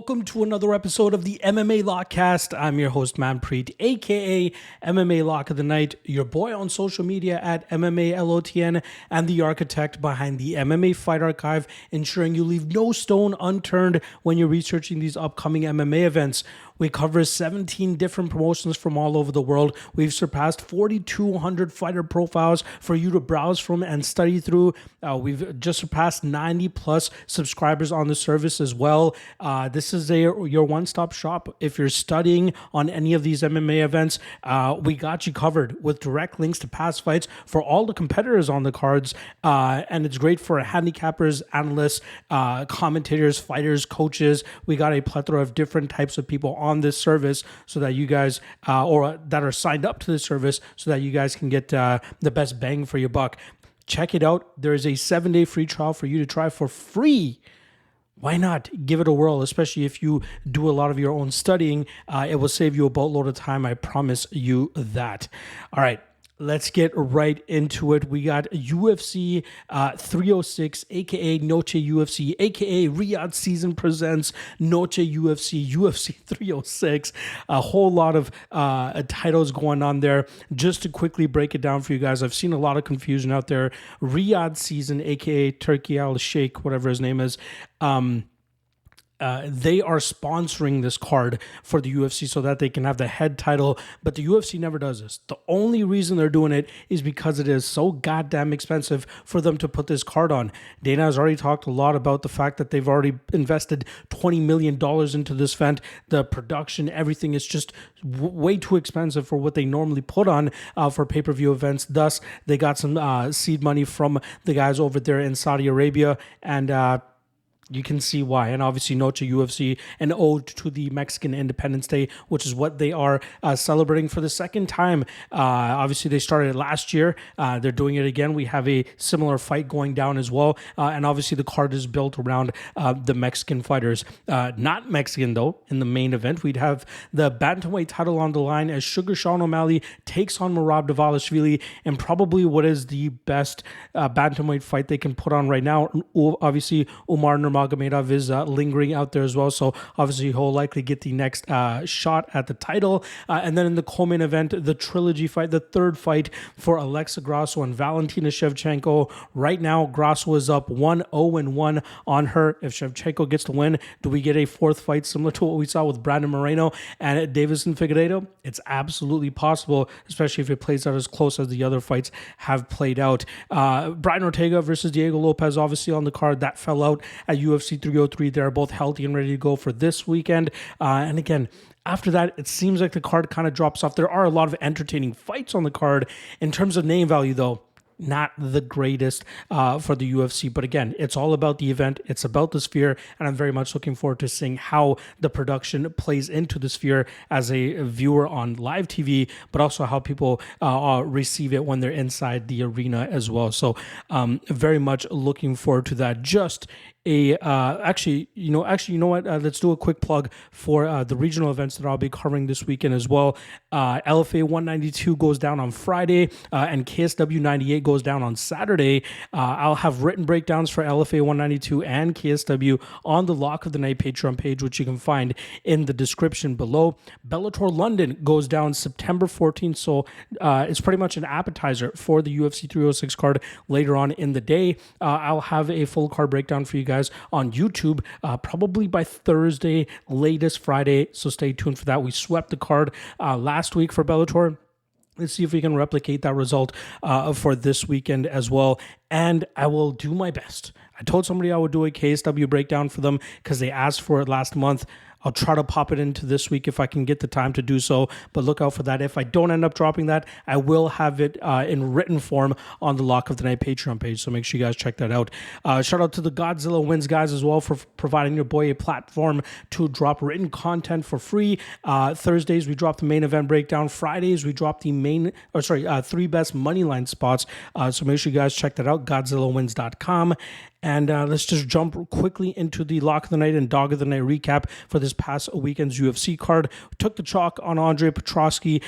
Welcome to another episode of the MMA Lockcast. I'm your host, Manpreet, aka MMA Lock of the Night, your boy on social media at MMALOTN, and the architect behind the MMA Fight Archive, ensuring you leave no stone unturned when you're researching these upcoming MMA events. We cover 17 different promotions from all over the world. We've surpassed 4,200 fighter profiles for you to browse from and study through. We've just surpassed 90 plus subscribers on the service as well. This is your one-stop shop. If you're studying on any of these MMA events, we got you covered with direct links to past fights for all the competitors on the cards. And it's great for handicappers, analysts, commentators, fighters, coaches. We got a plethora of different types of people on this service so that you guys, or that are signed up to the service so that you guys can get the best bang for your buck. Check it out. There is a 7-day free trial for you to try for free. Why not give it a whirl, especially if you do a lot of your own studying. It will save you a boatload of time. I promise you that. All right. Let's get right into it. We got UFC 306, aka Noche UFC, aka Riyadh Season Presents Noche UFC, UFC 306. A whole lot of titles going on there. Just to quickly break it down for you guys, I've seen a lot of confusion out there. Riyadh Season, aka Turkey Al Sheikh, whatever his name is. They are sponsoring this card for the UFC so that they can have the head title, but the UFC never does this. The only reason they're doing it is because it is so goddamn expensive for them to put this card on. Dana has already talked a lot about the fact that they've already invested $20 million into this event. The production, everything is just way too expensive for what they normally put on for pay-per-view events. Thus, they got some seed money from the guys over there in Saudi Arabia, and you can see why. And obviously Noche UFC, an ode to the Mexican Independence Day, which is what they are celebrating for the second time. Obviously they started last year. They're doing it again. We have a similar fight going down as well. And obviously the card is built around the Mexican fighters. Not Mexican though. In the main event, we'd have the bantamweight title on the line as Sugar Sean O'Malley takes on Dvalishvili, and probably what is the best bantamweight fight they can put on right now. Obviously Umar Nurmagomedov is lingering out there as well, so obviously he'll likely get the next shot at the title. And then in the co-main event, the trilogy fight, the third fight for Alexa Grasso and Valentina Shevchenko. Right now, Grasso is up 1-0-1 on her. If Shevchenko gets the win, do we get a fourth fight similar to what we saw with Brandon Moreno and Davison Figueiredo? It's absolutely possible, especially if it plays out as close as the other fights have played out. Brian Ortega versus Diego Lopes, obviously on the card, that fell out at UFC 303. They're both healthy and ready to go for this weekend. And again, after that, it seems like the card kind of drops off. There are a lot of entertaining fights on the card. In terms of name value, though, not the greatest for the UFC. But again, it's all about the event. It's about the Sphere. And I'm very much looking forward to seeing how the production plays into the Sphere as a viewer on live TV, but also how people receive it when they're inside the arena as well. So very much looking forward to that. Just actually, you know what? Let's do a quick plug for the regional events that I'll be covering this weekend as well. LFA 192 goes down on Friday, and KSW 98 goes down on Saturday. I'll have written breakdowns for LFA 192 and KSW on the Lock of the Night Patreon page, which you can find in the description below. Bellator London goes down September 14th, so it's pretty much an appetizer for the UFC 306 card later on in the day. I'll have a full card breakdown for you guys on YouTube, probably by Thursday, latest Friday, so stay tuned for that. We swept the card last week for Bellator. Let's see if we can replicate that result for this weekend as well. And I will do my best. I told somebody I would do a KSW breakdown for them because they asked for it last month. I'll try to pop it into this week if I can get the time to do so, but look out for that. If I don't end up dropping that, I will have it in written form on the Lock of the Night Patreon page, so make sure you guys check that out. Shout out to the Godzilla Wins guys as well for providing your boy a platform to drop written content for free. Thursdays, we drop the main event breakdown. Fridays, we drop the three best money line spots, so make sure you guys check that out, GodzillaWins.com. And let's just jump quickly into the lock of the night and dog of the night recap for this past weekend's UFC card. Took the chalk on Andre Petroski.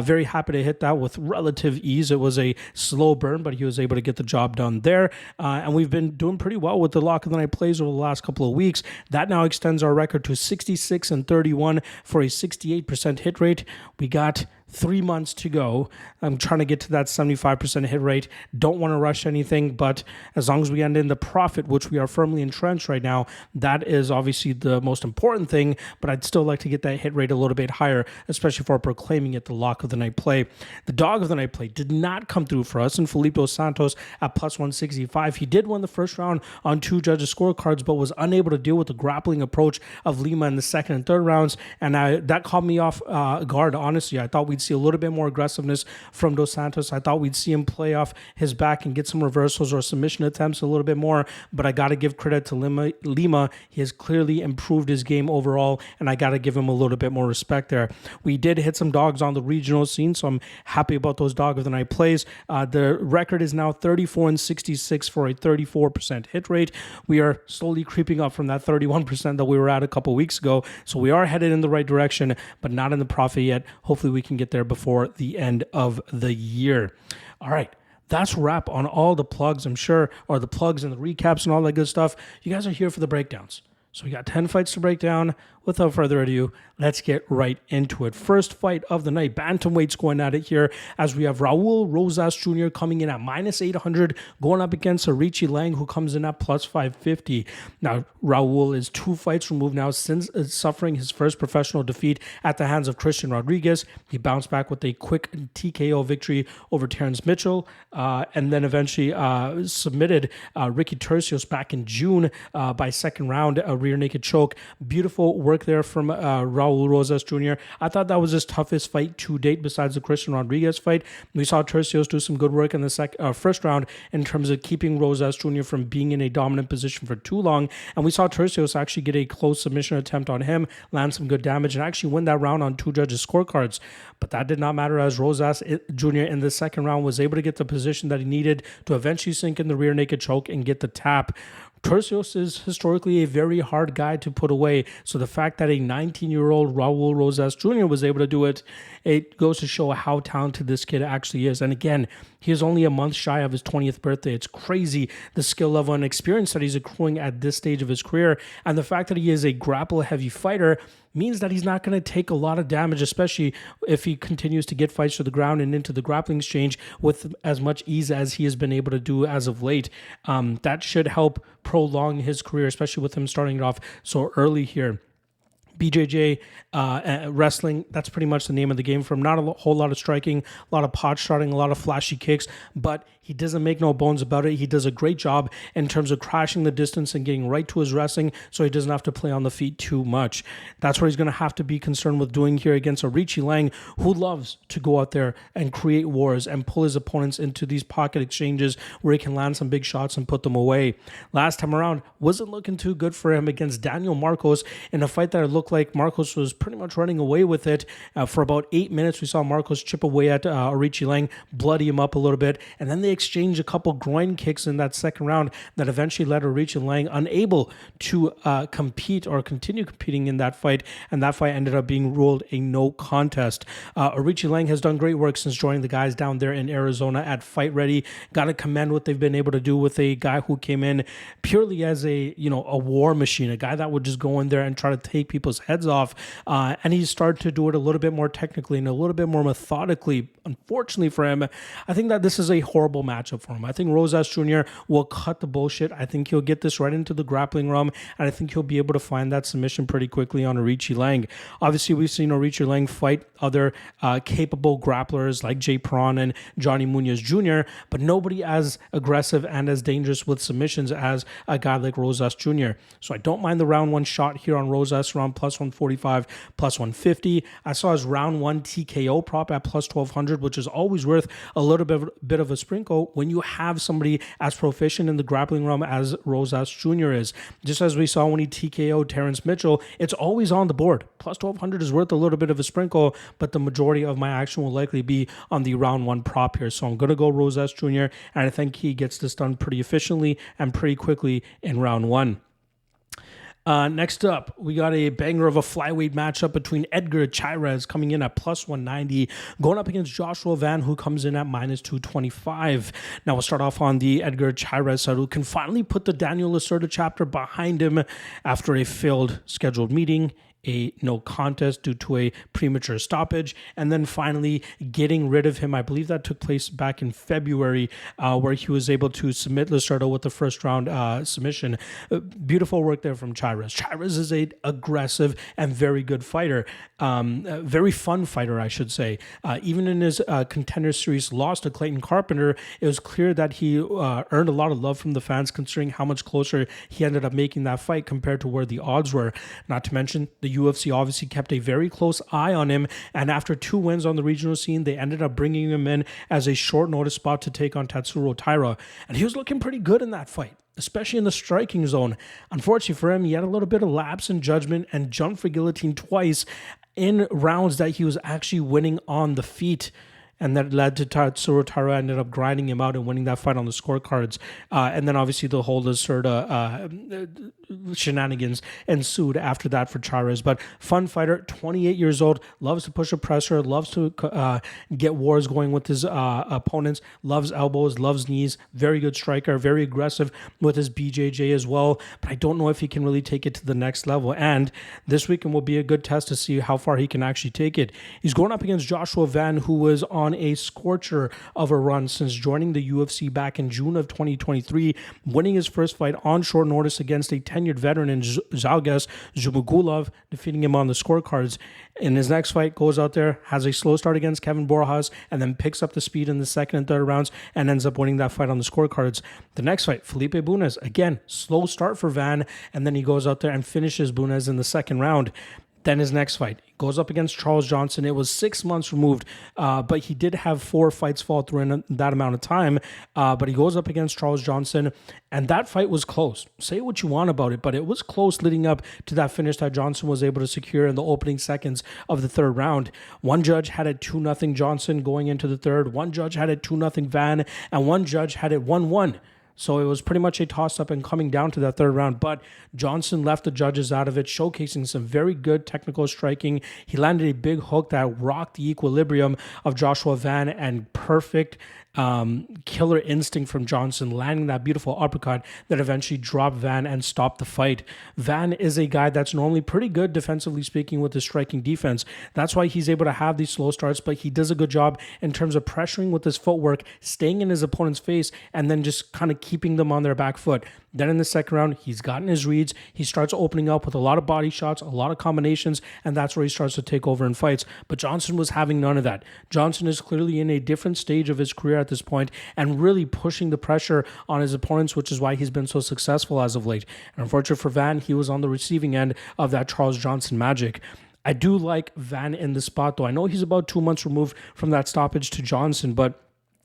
Very happy to hit that with relative ease. It was a slow burn, but he was able to get the job done there. And we've been doing pretty well with the lock of the night plays over the last couple of weeks. That now extends our record to 66-31 for a 68% hit rate. We got 3 months to go. I'm trying to get to that 75% hit rate. Don't want to rush anything, but as long as we end in the profit, which we are firmly entrenched right now, that is obviously the most important thing, but I'd still like to get that hit rate a little bit higher, especially for proclaiming it the lock of the night play. The dog of the night play did not come through for us, and Felipe Dos Santos at plus 165. He did win the first round on 2 judges' scorecards, but was unable to deal with the grappling approach of Lima in the second and third rounds, and that caught me off guard, honestly. I thought we'd see a little bit more aggressiveness from Dos Santos. I thought we'd see him play off his back and get some reversals or submission attempts a little bit more, but I got to give credit to Lima. He has clearly improved his game overall, and I got to give him a little bit more respect there. We did hit some dogs on the regional scene, so I'm happy about those dog of the night plays. The record is now 34-66 for a 34% hit rate. We are slowly creeping up from that 31% that we were at a couple weeks ago, so we are headed in the right direction, but not in the profit yet. Hopefully we can get there before the end of the year. All right. That's wrap on all the plugs, I'm sure, or the plugs and the recaps and all that good stuff. You guys are here for the breakdowns. So we got 10 fights to break down. Without further ado, let's get right into it. First fight of the night, bantamweight's going at it here as we have Raul Rosas Jr. coming in at minus 800, going up against Aoriqileng, who comes in at plus 550. Now, Raul is 2 fights removed now since suffering his first professional defeat at the hands of Christian Rodriguez. He bounced back with a quick TKO victory over Terrence Mitchell, and then eventually submitted Ricky Turcios back in June by second round, a rear naked choke. Beautiful work there from Raul Rosas Jr. I thought that was his toughest fight to date besides the Christian Rodriguez fight. We saw Turcios do some good work in the first round in terms of keeping Rosas Jr. from being in a dominant position for too long, and we saw Turcios actually get a close submission attempt on him, land some good damage, and actually win that round on 2 judges' scorecards. But that did not matter as Rosas Jr. in the second round was able to get the position that he needed to eventually sink in the rear naked choke and get the tap. Turcios is historically a very hard guy to put away, so the fact that a 19-year-old Raul Rosas Jr. was able to do it, it goes to show how talented this kid actually is. And again, he is only a month shy of his 20th birthday. It's crazy the skill level and experience that he's accruing at this stage of his career, and the fact that he is a grapple-heavy fighter means that he's not going to take a lot of damage, especially if he continues to get fights to the ground and into the grappling exchange with as much ease as he has been able to do as of late. That should help prolong his career, especially with him starting it off so early here. BJJ wrestling, that's pretty much the name of the game for him. Not a whole lot of striking, a lot of pot shotting, a lot of flashy kicks, but he doesn't make no bones about it. He does a great job in terms of crashing the distance and getting right to his wrestling so he doesn't have to play on the feet too much. That's what he's going to have to be concerned with doing here against Aoriqileng, who loves to go out there and create wars and pull his opponents into these pocket exchanges where he can land some big shots and put them away. Last time around, wasn't looking too good for him against Daniel Marcos in a fight that it looked like Marcos was pretty much running away with it. For about 8 minutes, we saw Marcos chip away at Aoriqileng, bloody him up a little bit, and then they exchanged a couple groin kicks in that second round that eventually led Aoriqileng unable to compete or continue competing in that fight, and that fight ended up being ruled a no contest. Aoriqileng has done great work since joining the guys down there in Arizona at Fight Ready. Got to commend what they've been able to do with a guy who came in purely as a war machine, a guy that would just go in there and try to take people's heads off, and he started to do it a little bit more technically and a little bit more methodically. Unfortunately for him, I think that this is a horrible matchup for him. I think Rosas Jr. will cut the bullshit. I think he'll get this right into the grappling realm, and I think he'll be able to find that submission pretty quickly on Aoriqileng. Obviously, we've seen Aoriqileng fight other capable grapplers like Jay Prawn and Johnny Munoz Jr., but nobody as aggressive and as dangerous with submissions as a guy like Rosas Jr. So I don't mind the round 1 shot here on Rosas around plus 145, plus 150. I saw his round 1 TKO prop at plus 1200, which is always worth a little bit of a sprinkle Shevchenko when you have somebody as proficient in the grappling realm as Rosas Jr. is. Just as we saw when he TKO'd Terrence Mitchell, it's always on the board. Plus 1,200 is worth a little bit of a sprinkle, but the majority of my action will likely be on the round 1 prop here. So I'm going to go Rosas Jr., and I think he gets this done pretty efficiently and pretty quickly in round 1. Next up, we got a banger of a flyweight matchup between Edgar Chairez coming in at plus 190, going up against Joshua Van, who comes in at minus 225. Now we'll start off on the Edgar Chairez side, who can finally put the Daniel Lacerda chapter behind him after a failed scheduled meeting, a no contest due to a premature stoppage, and then finally getting rid of him. I believe that took place back in February, where he was able to submit Lacerda with the first round submission. Beautiful work there from Chairez. Chairez is an aggressive and very good fighter, very fun fighter, I should say. Even in his Contender Series loss to Clayton Carpenter, it was clear that he earned a lot of love from the fans, considering how much closer he ended up making that fight compared to where the odds were. Not to mention, the UFC obviously kept a very close eye on him, and after 2 wins on the regional scene, they ended up bringing him in as a short notice spot to take on Tatsuro Taira, and he was looking pretty good in that fight, especially in the striking zone. Unfortunately for him, he had a little bit of lapse in judgment and jumped for guillotine twice in rounds that he was actually winning on the feet. And that led to Tatsuro Taira ended up grinding him out and winning that fight on the scorecards. And then obviously the whole Lacerda shenanigans ensued after that for Chairez. But fun fighter, 28 years old, loves to push a presser, loves to get wars going with his opponents, loves elbows, loves knees, very good striker, very aggressive with his BJJ as well. But I don't know if he can really take it to the next level. And this weekend will be a good test to see how far he can actually take it. He's going up against Joshua Van, who was on a scorcher of a run since joining the UFC back in June of 2023, winning his first fight on short notice against a tenured veteran in Zhalgas Zhumagulov, defeating him on the scorecards. In his next fight, goes out there, has a slow start against Kevin Borjas, and then picks up the speed in the second and third rounds and ends up winning that fight on the scorecards. The next fight, Felipe Bunes, again, slow start for Van, and then he goes out there and finishes Bunes in the second round. Then his next fight, he goes up against Charles Johnson. It was 6 months removed, but he did have 4 fights fall through in that amount of time. But he goes up against Charles Johnson, and that fight was close. Say what you want about it, but it was close leading up to that finish that Johnson was able to secure in the opening seconds of the third round. One judge had it 2-0 Johnson going into the third. One judge had it 2-0 Van, and one judge had it 1-1. So it was pretty much a toss-up and coming down to that third round. But Johnson left the judges out of it, showcasing some very good technical striking. He landed a big hook that rocked the equilibrium of Joshua Van, and perfect killer instinct from Johnson, landing that beautiful uppercut that eventually dropped Van and stopped the fight. Van is a guy that's normally pretty good defensively speaking with his striking defense. That's why he's able to have these slow starts, but he does a good job in terms of pressuring with his footwork, staying in his opponent's face, and then just kind of keeping them on their back foot. Then in the second round, he's gotten his reads. He starts opening up with a lot of body shots, a lot of combinations, and that's where he starts to take over in fights. But Johnson was having none of that. Johnson is clearly in a different stage of his career at this point and really pushing the pressure on his opponents, which is why he's been so successful as of late. And unfortunately for Van, he was on the receiving end of that Charles Johnson magic. I do like Van in the spot, though. I know he's about 2 months removed from that stoppage to Johnson, but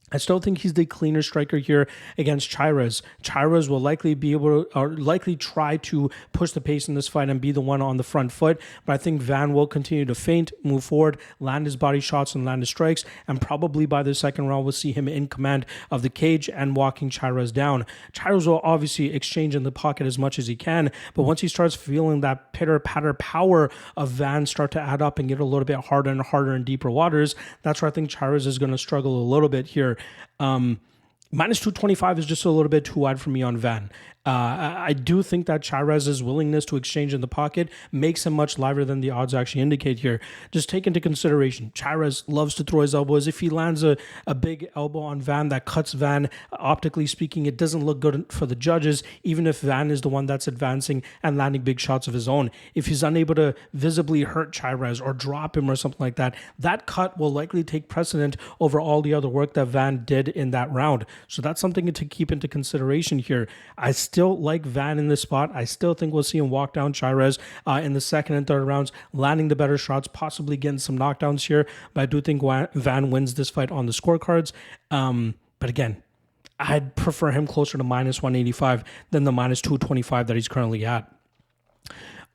I still think he's the cleaner striker here against Chairez. Chairez will likely be able to, or likely try to push the pace in this fight and be the one on the front foot. But I think Van will continue to feint, move forward, land his body shots and land his strikes. And probably by the second round, we'll see him in command of the cage and walking Chairez down. Chairez will obviously exchange in the pocket as much as he can. But once he starts feeling that pitter-patter power of Van start to add up and get a little bit harder and harder in deeper waters, that's where I think Chairez is going to struggle a little bit here. Minus 225 is just a little bit too wide for me on Van. I do think that Chairez's willingness to exchange in the pocket makes him much livelier than the odds actually indicate here. Just take into consideration, Chairez loves to throw his elbows. If he lands a big elbow on Van that cuts Van, optically speaking, it doesn't look good for the judges, even if Van is the one that's advancing and landing big shots of his own. If he's unable to visibly hurt Chairez or drop him or something like that, that cut will likely take precedent over all the other work that Van did in that round. So that's something to keep into consideration here. I still like Van in this spot. I still think we'll see him walk down Chairez in the second and third rounds, landing the better shots, possibly getting some knockdowns here. But I do think Van wins this fight on the scorecards. But again, I'd prefer him closer to minus 185 than the minus 225 that he's currently at.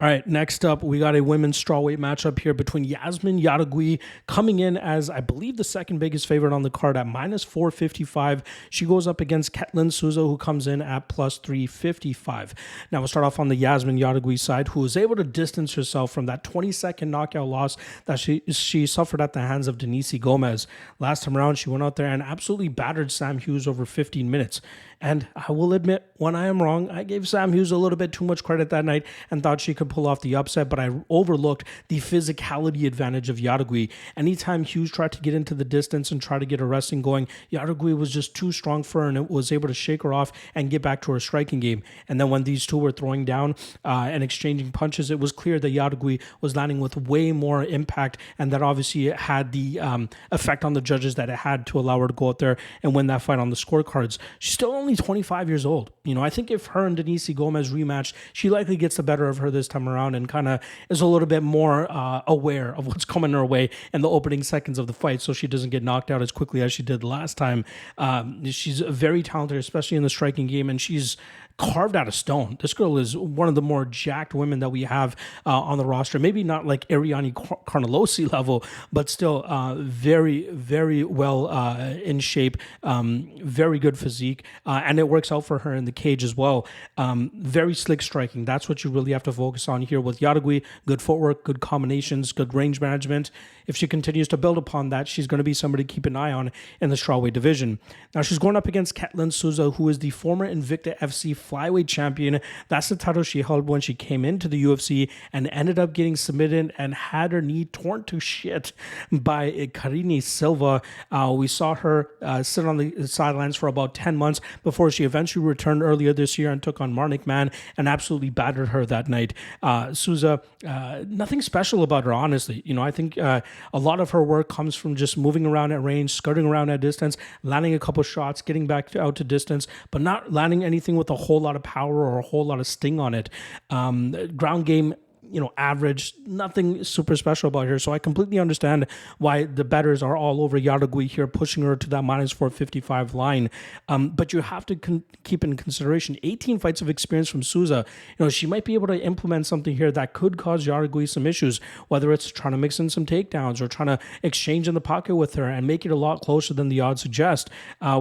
All right, next up, we got a women's strawweight matchup here between Yasmin Jauregui coming in as, I believe, the second biggest favorite on the card at minus 455. She goes up against Souza, who comes in at plus 355. Now, we'll start off on the Yasmin Jauregui side, who was able to distance herself from that 22nd knockout loss that she suffered at the hands of Denise Gomez. Last time around, she went out there and absolutely battered Sam Hughes over 15 minutes. And I will admit, when I am wrong, I gave Sam Hughes a little bit too much credit that night and thought she could pull off the upset, but I overlooked the physicality advantage of Jauregui. Anytime Hughes tried to get into the distance and try to get a wrestling going, Jauregui was just too strong for her and it was able to shake her off and get back to her striking game. And then when these two were throwing down and exchanging punches, it was clear that Jauregui was landing with way more impact, and that obviously it had the effect on the judges that it had to allow her to go out there and win that fight on the scorecards. She's still only 25 years old. You know, I think if her and Denise Gomez rematch, she likely gets the better of her this time around and kind of is a little bit more aware of what's coming her way in the opening seconds of the fight, so she doesn't get knocked out as quickly as she did last time. She's very talented, especially in the striking game, and she's carved out of stone. This girl is one of the more jacked women that we have on the roster. Maybe not like Ariane Carnelosi level, but still very, very well in shape, very good physique, and it works out for her in the cage as well. Very slick striking. That's what you really have to focus on here with Jauregui. Good footwork, good combinations, good range management. If she continues to build upon that, she's going to be somebody to keep an eye on in the strawweight division. Now, she's going up against Souza, who is the former Invicta FC flyweight champion. That's the title she held when she came into the UFC and ended up getting submitted and had her knee torn to shit by Karine Silva. We saw her sit on the sidelines for about 10 months before she eventually returned earlier this year and took on Marnik Man and absolutely battered her that night. Souza, nothing special about her, honestly. You know, I think a lot of her work comes from just moving around at range, skirting around at distance, landing a couple shots, getting back out to distance, but not landing anything with a whole lot of power or a whole lot of sting on it. Ground game, you know, average, nothing super special about her. So I completely understand why the bettors are all over Jauregui here, pushing her to that minus 455 line. But you have to keep in consideration 18 fights of experience from Souza. You know, she might be able to implement something here that could cause Jauregui some issues, whether it's trying to mix in some takedowns or trying to exchange in the pocket with her and make it a lot closer than the odds suggest,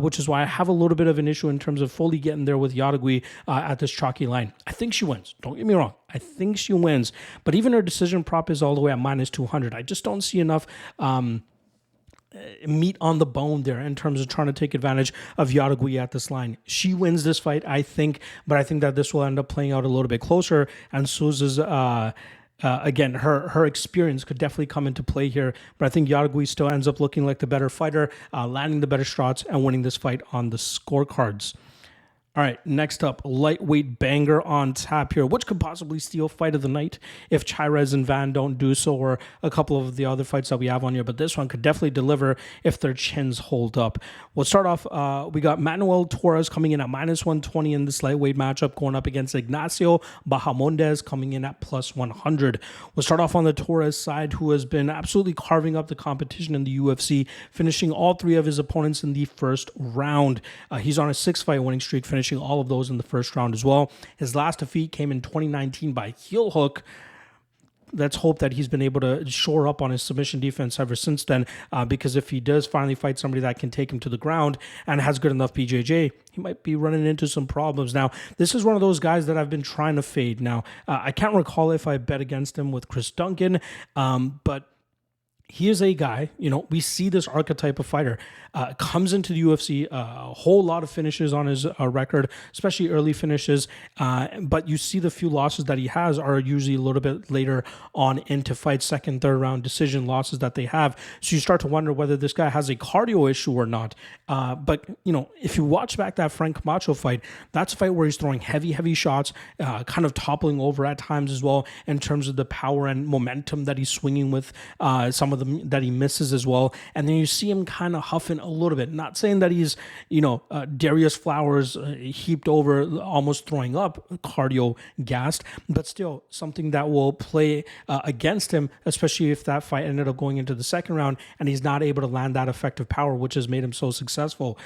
which is why I have a little bit of an issue in terms of fully getting there with Jauregui at this chalky line. I think she wins. Don't get me wrong. I think she wins, but even her decision prop is all the way at minus 200. I just don't see enough meat on the bone there in terms of trying to take advantage of Jauregui at this line. She wins this fight, I think, but I think that this will end up playing out a little bit closer, and Souza's again, her experience could definitely come into play here, but I think Jauregui still ends up looking like the better fighter, landing the better shots and winning this fight on the scorecards. All right, next up, lightweight banger on tap here. Which could possibly steal fight of the night if Chairez and Van don't do so, or a couple of the other fights that we have on here. But this one could definitely deliver if their chins hold up. We'll start off, we got Manuel Torres coming in at minus 120 in this lightweight matchup, going up against Ignacio Bahamondes coming in at plus 100. We'll start off on the Torres side, who has been absolutely carving up the competition in the UFC, finishing all three of his opponents in the first round. He's on a 6-fight winning streak, finishing all of those in the first round as well. His last defeat came in 2019 by heel hook. Let's hope that he's been able to shore up on his submission defense ever since then, because if he does finally fight somebody that can take him to the ground and has good enough BJJ, he might be running into some problems. Now, this is one of those guys that I've been trying to fade. Now, I can't recall if I bet against him with Chris Duncan, but he is a guy, you know, we see this archetype of fighter, comes into the UFC, a whole lot of finishes on his record, especially early finishes, but you see the few losses that he has are usually a little bit later on into fights, second, third round decision losses that they have. So you start to wonder whether this guy has a cardio issue or not. But, you know, if you watch back that Frank Camacho fight, that's a fight where he's throwing heavy shots, kind of toppling over at times as well in terms of the power and momentum that he's swinging with some of them that he misses as well. And then you see him kind of huffing a little bit. Not saying that he's, Darius Flowers heaped over, almost throwing up, cardio gassed, but still something that will play against him, especially if that fight ended up going into the second round and he's not able to land that effective power, which has made him so successful.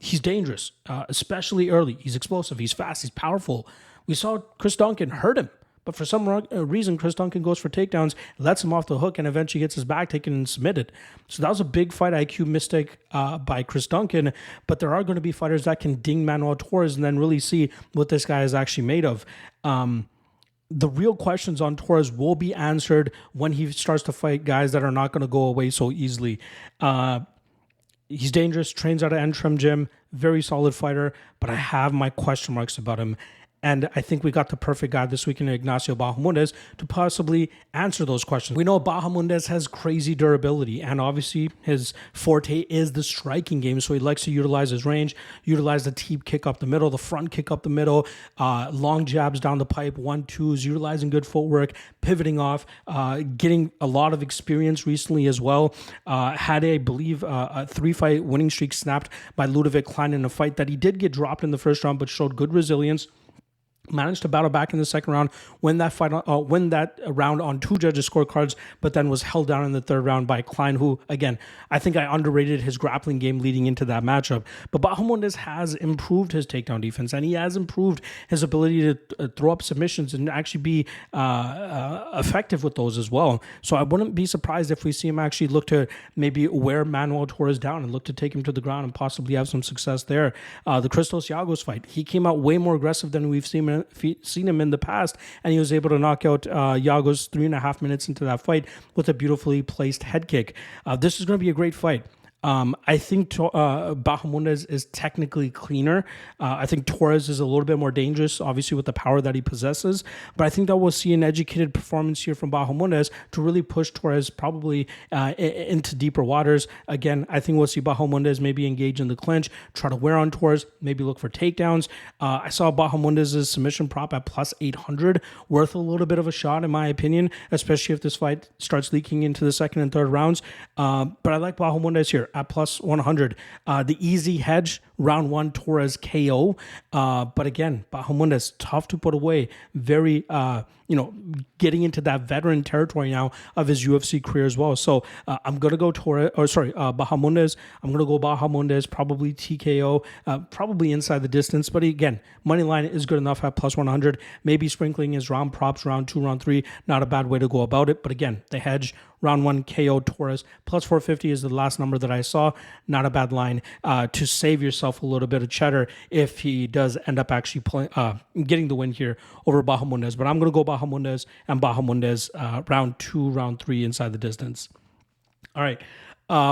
He's dangerous, especially early. He's explosive. He's fast. He's powerful. We saw Chris Duncan hurt him. But for some reason, Chris Duncan goes for takedowns, lets him off the hook, and eventually gets his back taken and submitted. So that was a big fight IQ mistake by Chris Duncan. But there are going to be fighters that can ding Manuel Torres and then really see what this guy is actually made of. The real questions on Torres will be answered when he starts to fight guys that are not going to go away so easily. He's dangerous, trains out of Entrim Gym, very solid fighter, but I have my question marks about him. And I think we got the perfect guy this week in Ignacio Bahamondes to possibly answer those questions. We know Bahamondes has crazy durability, and obviously his forte is the striking game. So he likes to utilize his range, utilize the teep kick up the middle, the front kick up the middle, long jabs down the pipe, 1-2s, utilizing good footwork, pivoting off, getting a lot of experience recently as well. Had, I believe, a 3-fight winning streak snapped by Ludovic Klein in a fight that he did get dropped in the first round, but showed good resilience. Managed to battle back in the second round, win that round on 2 judges' scorecards, but then was held down in the third round by Klein, who, again, I think I underrated his grappling game leading into that matchup. But Bahamondes has improved his takedown defense, and he has improved his ability to throw up submissions and actually be effective with those as well. So I wouldn't be surprised if we see him actually look to maybe wear Manuel Torres down and look to take him to the ground and possibly have some success there. The Christos Giagos fight, he came out way more aggressive than we've seen him in the past, and he was able to knock out Giagos 3.5 minutes into that fight with a beautifully placed head kick. This is going to be a great fight. I think Bahamondes is technically cleaner. I think Torres is a little bit more dangerous, obviously with the power that he possesses. But I think that we'll see an educated performance here from Bahamondes to really push Torres probably into deeper waters. Again, I think we'll see Bahamondes maybe engage in the clinch, try to wear on Torres, maybe look for takedowns. I saw Bahamondes' submission prop at plus 800, worth a little bit of a shot in my opinion, especially if this fight starts leaking into the second and third rounds. But I like Bahamondes here at plus 100. The easy hedge, round 1 Torres KO. But again, Bahamondes, tough to put away. Very, getting into that veteran territory now of his UFC career as well. So I'm going to go Bahamondes. I'm going to go Bahamondes, probably TKO, probably inside the distance. But again, money line is good enough at plus 100. Maybe sprinkling his round props, round 2, round 3. Not a bad way to go about it. But again, the hedge, round 1 KO Torres, plus 450 is the last number that I saw. Not a bad line to save yourself a little bit of cheddar if he does end up actually getting the win here over Bahamondes. But I'm going to go Bahamondes and Bahamondes round 2, round 3 inside the distance. All right.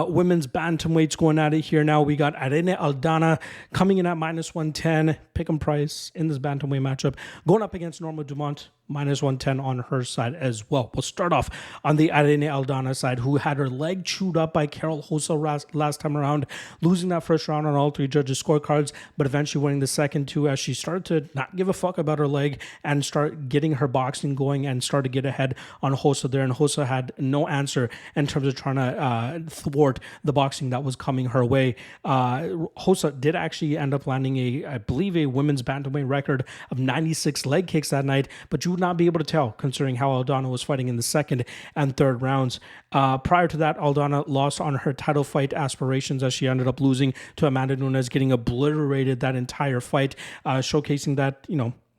Women's bantamweights going at it here now. We got Irene Aldana coming in at minus 110. Pick'em price in this bantamweight matchup. Going up against Norma Dumont, minus 110 on her side as well. We'll start off on the Irene Aldana side, who had her leg chewed up by Carol Hossa last time around, losing that first round on all 3 judges' scorecards, but eventually winning the second 2 as she started to not give a fuck about her leg and start getting her boxing going and start to get ahead on Hossa there. And Hossa had no answer in terms of trying to thwart the boxing that was coming her way. Hossa did actually end up landing I believe a women's bantamweight record of 96 leg kicks that night, but you would not be able to tell considering how Aldana was fighting in the second and third rounds. Prior to that, Aldana lost on her title fight aspirations as she ended up losing to Amanda Nunes, getting obliterated that entire fight, showcasing that,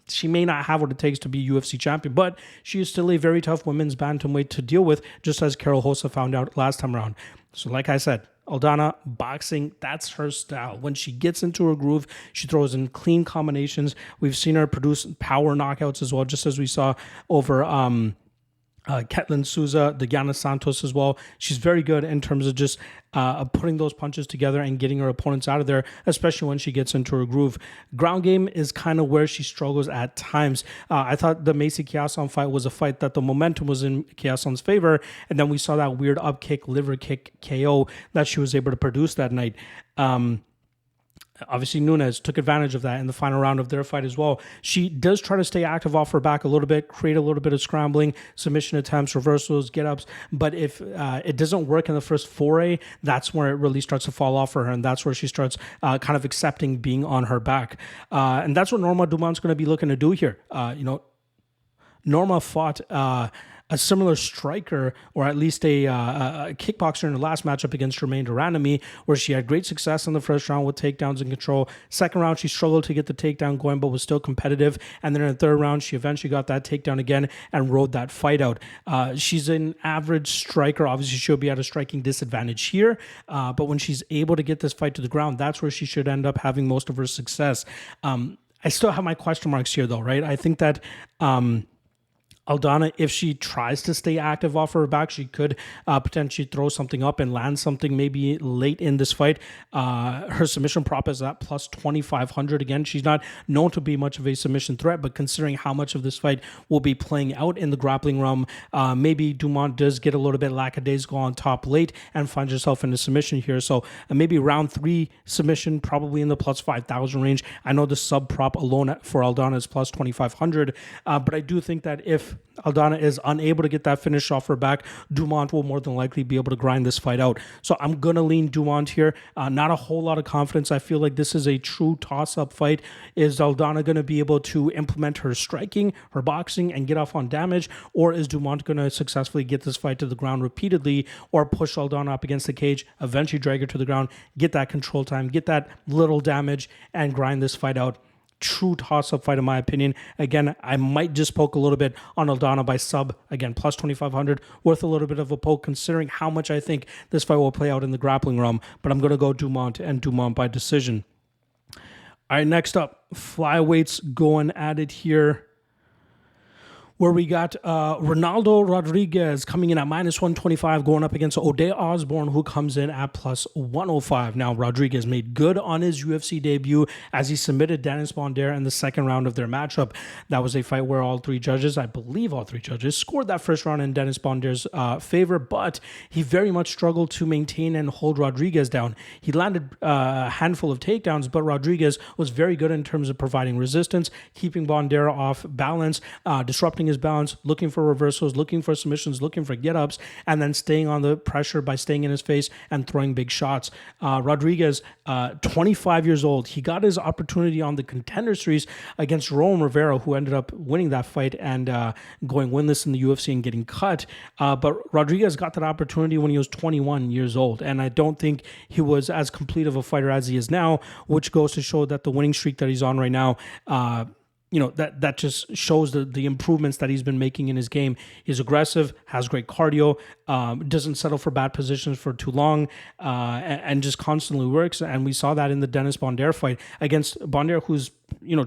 she may not have what it takes to be UFC champion, but she is still a very tough women's bantamweight to deal with, just as Carol Hossa found out last time around. So like I said, Aldana, boxing, that's her style. When she gets into her groove, she throws in clean combinations. We've seen her produce power knockouts as well, just as we saw over Ketlin Souza, Diana Santos as well. She's very good in terms of just putting those punches together and getting her opponents out of there, especially when she gets into her groove. Ground game is kind of where she struggles at times. I thought the Macy Chiasson fight was a fight that the momentum was in Chiasson's favor, and then we saw that weird up kick, liver kick KO that she was able to produce that night. Obviously, Nunes took advantage of that in the final round of their fight as well. She does try to stay active off her back a little bit, create a little bit of scrambling, submission attempts, reversals, get-ups. But if it doesn't work in the first foray, that's where it really starts to fall off for her, and that's where she starts kind of accepting being on her back. And that's what Norma Dumont's going to be looking to do here. Norma fought a similar striker, or at least a kickboxer in the last matchup against Germaine de Randamie, where she had great success in the first round with takedowns and control. Second round, she struggled to get the takedown going, but was still competitive. And then in the third round, she eventually got that takedown again and rode that fight out. She's an average striker. Obviously, she'll be at a striking disadvantage here. But when she's able to get this fight to the ground, that's where she should end up having most of her success. I still have my question marks here, though, right? I think that Aldana, if she tries to stay active off her back, she could potentially throw something up and land something maybe late in this fight. Her submission prop is at plus 2,500. Again, she's not known to be much of a submission threat, but considering how much of this fight will be playing out in the grappling realm, maybe Dumont does get a little bit lackadaisical on top late and finds herself in a submission here. So maybe round 3 submission, probably in the plus 5,000 range. I know the sub prop alone for Aldana is plus 2,500, but I do think that if Aldana is unable to get that finish off her back, Dumont will more than likely be able to grind this fight out. So I'm going to lean Dumont here. Not a whole lot of confidence. I feel like this is a true toss-up fight. Is Aldana going to be able to implement her striking, her boxing, and get off on damage? Or is Dumont going to successfully get this fight to the ground repeatedly, or push Aldana up against the cage, eventually drag her to the ground, get that control time, get that little damage, and grind this fight out? True toss-up fight in my opinion. Again, I might just poke a little bit on Aldana by sub. Again, plus 2,500, worth a little bit of a poke considering how much I think this fight will play out in the grappling realm. But I'm going to go Dumont and Dumont by decision. All right, next up, flyweights going at it here, where we got Ronaldo Rodriguez coming in at minus 125, going up against Ode Osbourne, who comes in at plus 105. Now, Rodriguez made good on his UFC debut as he submitted Dennis Bondere in the second round of their matchup. That was a fight where all three judges, I believe all three judges, scored that first round in Dennis Bondere's favor, but he very much struggled to maintain and hold Rodriguez down. He landed a handful of takedowns, but Rodriguez was very good in terms of providing resistance, keeping Bondere off balance, disrupting his balance, looking for reversals, looking for submissions, looking for get-ups, and then staying on the pressure by staying in his face and throwing big shots. Rodriguez, 25 years old, he got his opportunity on the Contender Series against Roman Rivera, who ended up winning that fight and going winless in the UFC and getting cut. But Rodriguez got that opportunity when he was 21 years old, and I don't think he was as complete of a fighter as he is now, which goes to show that the winning streak that he's on right now, that just shows the improvements that he's been making in his game. He's aggressive, has great cardio, doesn't settle for bad positions for too long, and just constantly works. And we saw that in the Dennis Bondere fight against Bondere, who's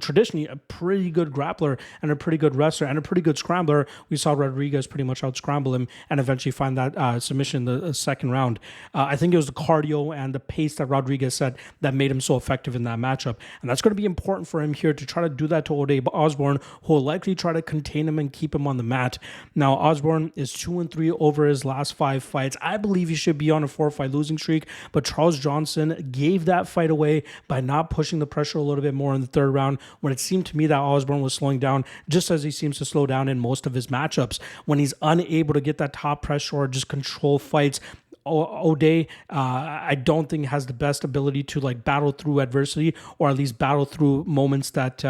traditionally a pretty good grappler and a pretty good wrestler and a pretty good scrambler. We saw Rodriguez pretty much out-scramble him and eventually find that submission in the second round. I think it was the cardio and the pace that Rodriguez set that made him so effective in that matchup. And that's going to be important for him here to try to do that to Ode Osbourne, who will likely try to contain him and keep him on the mat. Now, Osbourne is 2-3 over his last 5 fights. I believe he should be on a 4-fight losing streak, but Charles Johnson gave that fight away by not pushing the pressure a little bit more in the third round, when it seemed to me that Osbourne was slowing down, just as he seems to slow down in most of his matchups. When he's unable to get that top pressure or just control fights, Ode, I don't think has the best ability to battle through adversity, or at least battle through moments that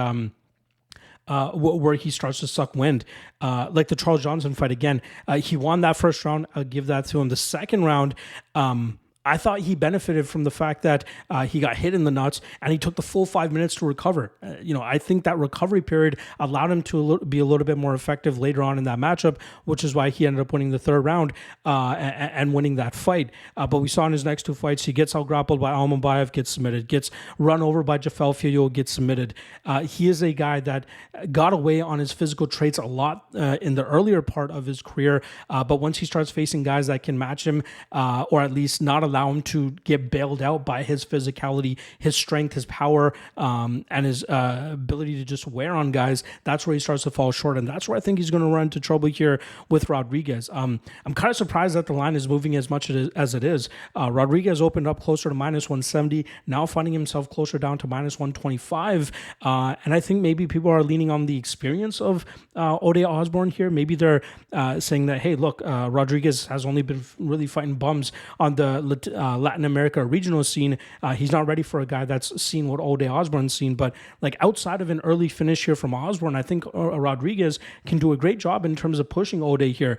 where he starts to suck wind. Like the Charles Johnson fight again, he won that first round. I'll give that to him. The second round, I thought he benefited from the fact that he got hit in the nuts and he took the full 5 minutes to recover. I think that recovery period allowed him to be a little bit more effective later on in that matchup, which is why he ended up winning the third round and winning that fight. But we saw in his next 2 fights, he gets out-grappled by Almabayev, gets submitted, gets run over by Jafel Filho, gets submitted. He is a guy that got away on his physical traits a lot in the earlier part of his career, but once he starts facing guys that can match him, or at least not allow him to get bailed out by his physicality, his strength, his power, and his ability to just wear on guys, that's where he starts to fall short. And that's where I think he's going to run into trouble here with Rodriguez. I'm kind of surprised that the line is moving as much as it is. Rodriguez opened up closer to -170, now finding himself closer down to -125. And I think maybe people are leaning on the experience of Ode Osbourne here. Maybe they're saying that, hey, look, Rodriguez has only been really fighting bums on the Latin America regional scene. He's not ready for a guy that's seen what Ode Osbourne's seen. But like outside of an early finish here from Osbourne, I think Rodriguez can do a great job in terms of pushing Ode here.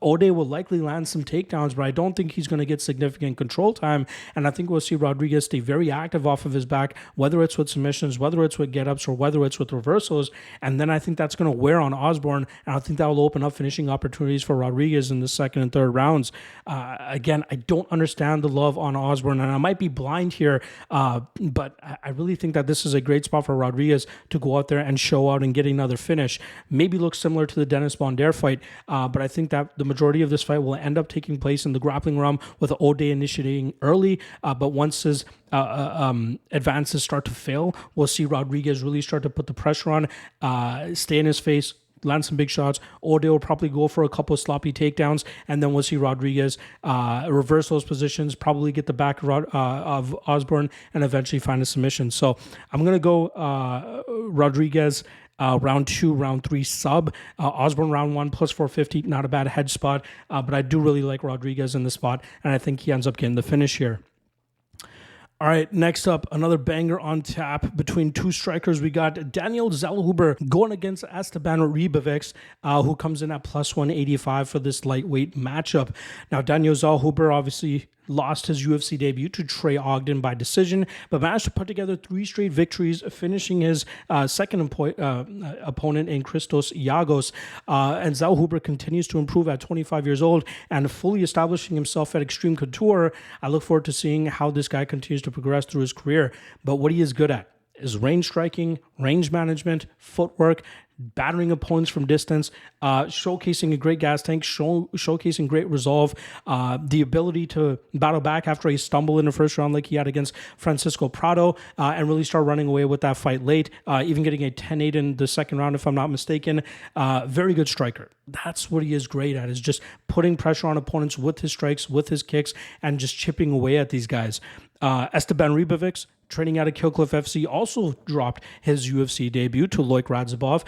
Ode will likely land some takedowns, but I don't think he's going to get significant control time. And I think we'll see Rodriguez stay very active off of his back, whether it's with submissions, whether it's with get-ups, or whether it's with reversals. And then I think that's going to wear on Osbourne, and I think that will open up finishing opportunities for Rodriguez in the second and third rounds. Again, I don't understand the love on Osbourne, and I might be blind here, but I really think that this is a great spot for Rodriguez to go out there and show out and get another finish. Maybe look similar to the Dennis Bondare fight, but I think that the majority of this fight will end up taking place in the grappling realm with Ode initiating early, but once his advances start to fail, we'll see Rodriguez really start to put the pressure on, stay in his face, land some big shots. Ode will probably go for a couple of sloppy takedowns, and then we'll see Rodriguez reverse those positions, probably get the back of Osbourne, and eventually find a submission. So I'm going to go Rodriguez round 2, round 3 sub. Osbourne round 1 plus 450, not a bad hedge spot, but I do really like Rodriguez in the spot, and I think he ends up getting the finish here. All right, next up, another banger on tap between two strikers. We got Daniel Zellhuber going against Esteban Ribovics, who comes in at plus 185 for this lightweight matchup. Now, Daniel Zellhuber obviously lost his UFC debut to Trey Ogden by decision, but managed to put together 3 straight victories, finishing his second opponent in Christos Iagos. And Zellhuber continues to improve at 25 years old and fully establishing himself at Extreme Couture. I look forward to seeing how this guy continues to progress through his career. But what he is good at is range striking, range management, footwork, battering opponents from distance, showcasing a great gas tank, showcasing great resolve, the ability to battle back after a stumble in the first round like he had against Francisco Prado, and really start running away with that fight late, even getting a 10-8 in the second round, if I'm not mistaken. Very good striker. That's what he is great at, is just putting pressure on opponents with his strikes, with his kicks, and just chipping away at these guys. Esteban Ribovics, training out of Killcliff FC, also dropped his UFC debut to Loic Radzhabov,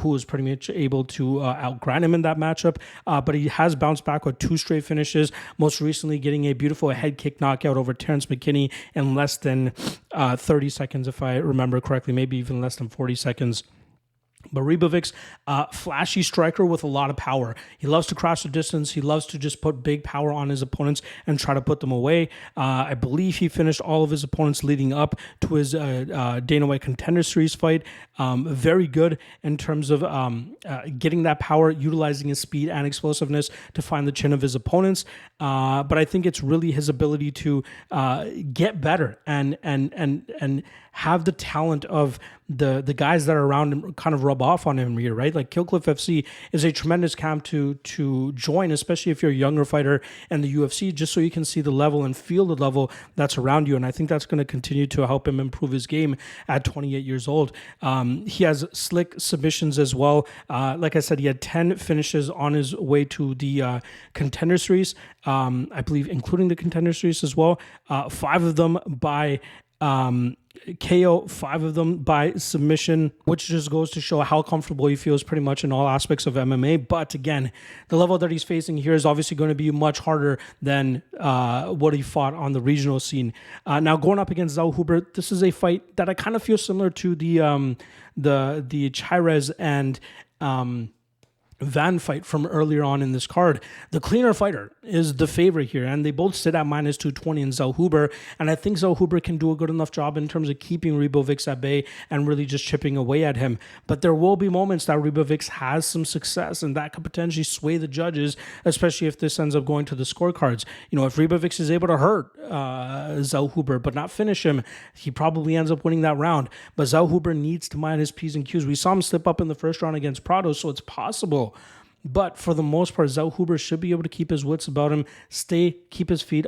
who was pretty much able to outgrind him in that matchup. But he has bounced back with 2 straight finishes, most recently getting a beautiful head kick knockout over Terrence McKinney in less than 30 seconds, if I remember correctly, maybe even less than 40 seconds. But Ribovics, flashy striker with a lot of power. He loves to cross the distance. He loves to just put big power on his opponents and try to put them away. I believe he finished all of his opponents leading up to his Dana White Contender Series fight. Very good in terms of getting that power, utilizing his speed and explosiveness to find the chin of his opponents. But I think it's really his ability to get better and have the talent of the guys that are around him kind of rub off on him here, right? Like Killcliff FC is a tremendous camp to join, especially if you're a younger fighter in the UFC, just so you can see the level and feel the level that's around you. And I think that's going to continue to help him improve his game at 28 years old. He has slick submissions as well. Like I said, he had 10 finishes on his way to the Contender Series, I believe, including the Contender Series as well. 5 of them by KO, 5 of them by submission, which just goes to show how comfortable he feels pretty much in all aspects of MMA. But again, the level that he's facing here is obviously going to be much harder than what he fought on the regional scene. Now, going up against Zellhuber, this is a fight that I kind of feel similar to the Chairez and Van fight from earlier on in this card. The cleaner fighter is the favorite here, and they both sit at minus 220 in Zellhuber, and I think Zellhuber can do a good enough job in terms of keeping Ribovics at bay and really just chipping away at him. But there will be moments that Ribovics has some success, and that could potentially sway the judges, especially if this ends up going to the scorecards. You know, if Ribovics is able to hurt Zellhuber but not finish him, he probably ends up winning that round. But Zellhuber needs to mind his P's and Q's. We saw him slip up in the first round against Prado, so it's possible But for the most part, Zellhuber should be able to keep his wits about him, keep his feet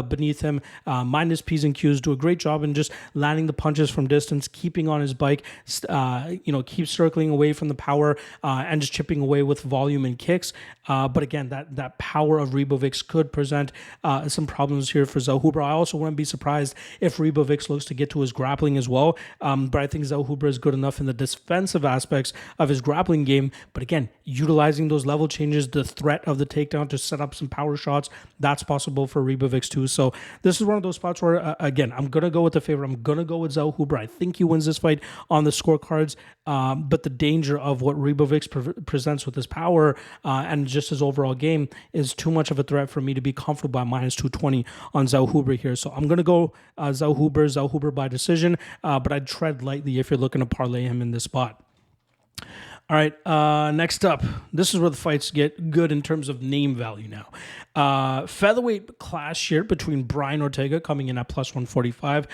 beneath him, mind his P's and Q's, do a great job in just landing the punches from distance, keeping on his bike, keep circling away from the power and just chipping away with volume and kicks. But again, that power of Ribovics could present some problems here for Zellhuber. I also wouldn't be surprised if Ribovics looks to get to his grappling as well. But I think Zellhuber is good enough in the defensive aspects of his grappling game. But again, utilizing those level changes, the threat of the takedown to set up some power shots, that's possible for Ribovics too. So this is one of those spots where, again, I'm going to go with the favorite. I'm going to go with Zellhuber. I think he wins this fight on the scorecards. But the danger of what Ribovics presents with his power and just his overall game is too much of a threat for me to be comfortable by minus 220 on Zellhuber here. So I'm going to go Zellhuber by decision, but I'd tread lightly if you're looking to parlay him in this spot. All right, next up, this is where the fights get good in terms of name value now. Featherweight clash here between Brian Ortega coming in at plus 145,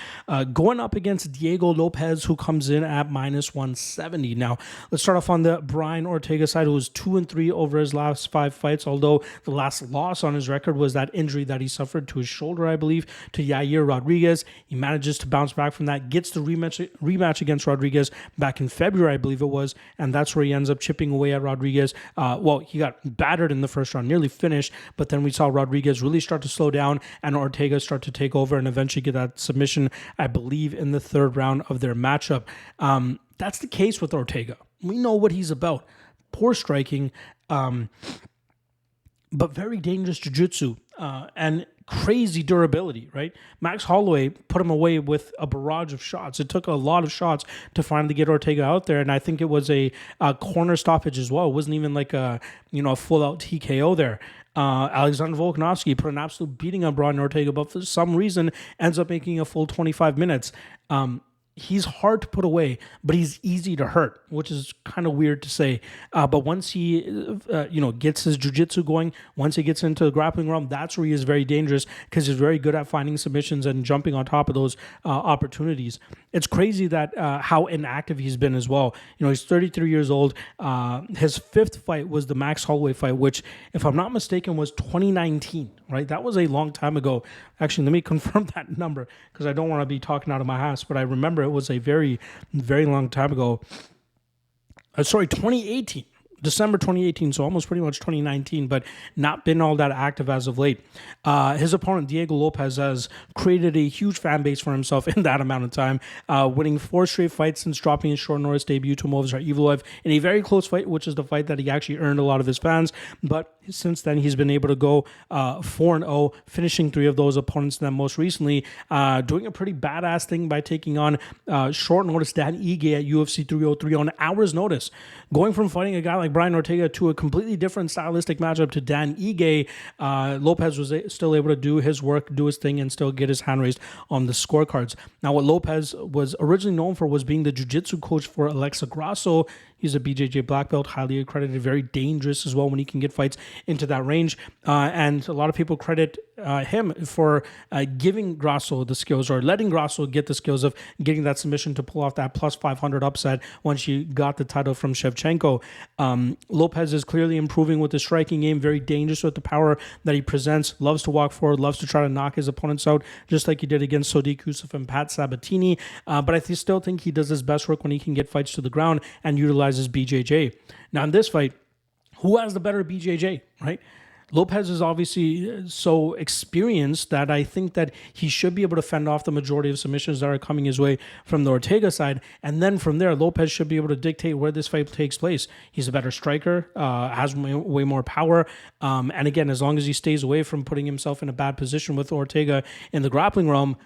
going up against Diego Lopes, who comes in at minus 170. Now, let's start off on the Brian Ortega side, who was 2-3 over his last 5 fights, although the last loss on his record was that injury that he suffered to his shoulder, I believe, to Yair Rodriguez. He manages to bounce back from that, gets the rematch against Rodriguez back in February, I believe it was, and that's where he ends up chipping away at Rodriguez. He got battered in the first round, nearly finished, but then we saw Rodriguez really start to slow down and Ortega start to take over and eventually get that submission, I believe, in the 3rd round of their matchup. That's the case with Ortega. We know what he's about. Poor striking, but very dangerous jiu-jitsu and crazy durability, right? Max Holloway put him away with a barrage of shots. It took a lot of shots to finally get Ortega out there, and I think it was a corner stoppage as well. It wasn't even like a full-out TKO there. Alexander Volkanovski put an absolute beating on Brian Ortega, but for some reason ends up making a full 25 minutes. He's hard to put away, but he's easy to hurt, which is kind of weird to say. But once he, gets his jiu-jitsu going, once he gets into the grappling realm, that's where he is very dangerous because he's very good at finding submissions and jumping on top of those opportunities. It's crazy that how inactive he's been as well. He's 33 years old. His 5th fight was the Max Holloway fight, which, if I'm not mistaken, was 2019, right? That was a long time ago. Actually, let me confirm that number because I don't want to be talking out of my ass, but I remember it was a very, very long time ago. 2018. December 2018, so almost pretty much 2019, but not been all that active as of late. His opponent, Diego Lopes, has created a huge fan base for himself in that amount of time, winning 4 straight fights since dropping his short notice debut to Movsar Evloev in a very close fight, which is the fight that he actually earned a lot of his fans. But since then, he's been able to go 4-0, finishing 3 of those opponents. And then most recently, doing a pretty badass thing by taking on short notice Dan Ige at UFC 303 on hours notice, going from fighting a guy like Brian Ortega to a completely different stylistic matchup to Dan Ige. Lopes was still able to do his work, do his thing, and still get his hand raised on the scorecards. Now, what Lopes was originally known for was being the jiu-jitsu coach for Alexa Grasso. He's a BJJ black belt, highly accredited, very dangerous as well when he can get fights into that range. And a lot of people credit him for giving Grasso the skills, or letting Grasso get the skills of getting that submission to pull off that plus 500 upset when she got the title from Shevchenko. Lopes is clearly improving with the striking game, very dangerous with the power that he presents, loves to walk forward, loves to try to knock his opponents out, just like he did against Sodiq Yusuff and Pat Sabatini. But I still think he does his best work when he can get fights to the ground and utilizes BJJ. Now, in this fight, who has the better BJJ, right? Lopes is obviously so experienced that I think that he should be able to fend off the majority of submissions that are coming his way from the Ortega side. And then from there, Lopes should be able to dictate where this fight takes place. He's a better striker, has way more power. And again, as long as he stays away from putting himself in a bad position with Ortega in the grappling realm,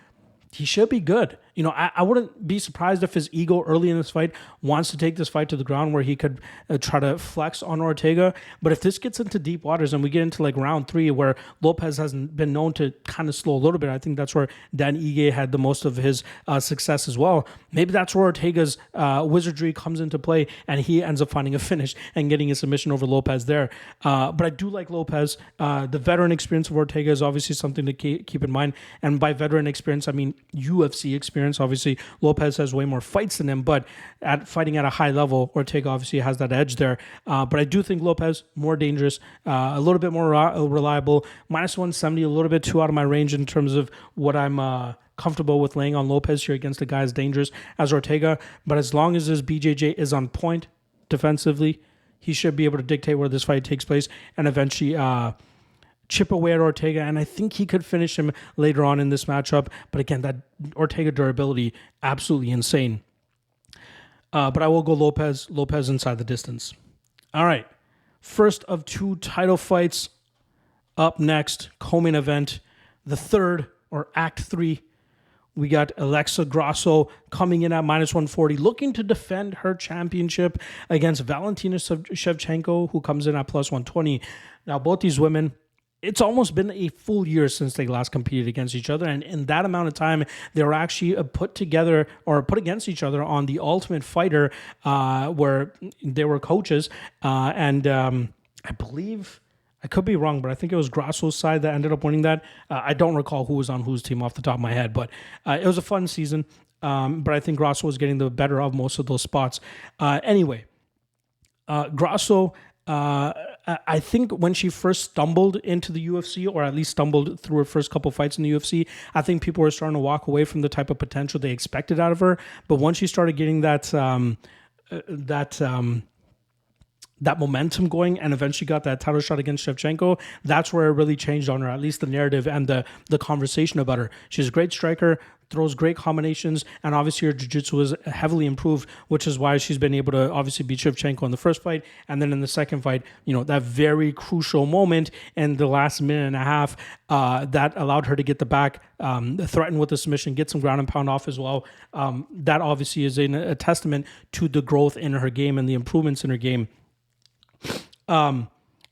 he should be good. I wouldn't be surprised if his ego early in this fight wants to take this fight to the ground where he could try to flex on Ortega. But if this gets into deep waters and we get into like round 3 where Lopes hasn't been known to kind of slow a little bit, I think that's where Dan Ige had the most of his success as well. Maybe that's where Ortega's wizardry comes into play and he ends up finding a finish and getting a submission over Lopes there. But I do like Lopes. The veteran experience of Ortega is obviously something to keep in mind. And by veteran experience, I mean UFC experience. Obviously, Lopes has way more fights than him, but at fighting at a high level, Ortega obviously has that edge there. But I do think Lopes more dangerous, a little bit more reliable. Minus 170, a little bit too out of my range in terms of what I'm comfortable with laying on Lopes here against a guy as dangerous as Ortega. But as long as his BJJ is on point defensively, he should be able to dictate where this fight takes place and eventually chip away at Ortega. And I think he could finish him later on in this matchup. But again, that Ortega durability, absolutely insane. But I will go Lopes inside the distance. All right. First of two title fights up next, co-main event, the third, or Act 3. We got Alexa Grasso coming in at minus 140, looking to defend her championship against Valentina Shevchenko, who comes in at plus 120. Now, both these women, it's almost been a full year since they last competed against each other. And in that amount of time, they were actually put together or put against each other on the Ultimate Fighter, where they were coaches. I believe, I could be wrong, but I think it was Grasso's side that ended up winning that. I don't recall who was on whose team off the top of my head, but it was a fun season. But I think Grasso was getting the better of most of those spots. Anyway, Grasso, I think when she first stumbled into the UFC, or at least stumbled through her first couple fights in the UFC, I think people were starting to walk away from the type of potential they expected out of her. But once she started getting that momentum going and eventually got that title shot against Shevchenko, that's where it really changed on her, at least the narrative and the conversation about her. She's a great striker, throws great combinations, and obviously her jiu-jitsu was heavily improved, which is why she's been able to obviously beat Shevchenko in the first fight. And then in the second fight, that very crucial moment in the last minute and a half that allowed her to get the back, threaten with a submission, get some ground and pound off as well. That obviously is a testament to the growth in her game and the improvements in her game.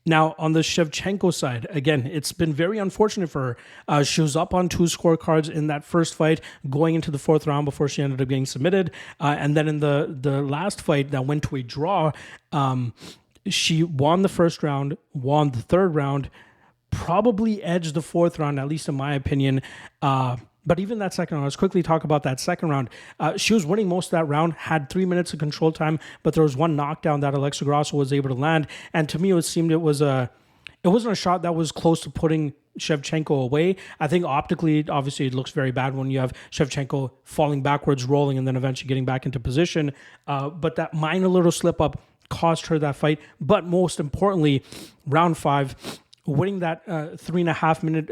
Now, on the Shevchenko side, again, it's been very unfortunate for her. She was up on 2 scorecards in that first fight, going into the 4th round before she ended up getting submitted. And then in the last fight that went to a draw, she won the first round, won the 3rd round, probably edged the 4th round, at least in my opinion. But even that second round, let's quickly talk about that second round. She was winning most of that round, had 3 minutes of control time, but there was one knockdown that Alexa Grasso was able to land. And to me, it seemed it wasn't a shot that was close to putting Shevchenko away. I think optically, obviously, it looks very bad when you have Shevchenko falling backwards, rolling, and then eventually getting back into position. But that minor little slip up cost her that fight. But most importantly, round 5, winning that 3.5 minute,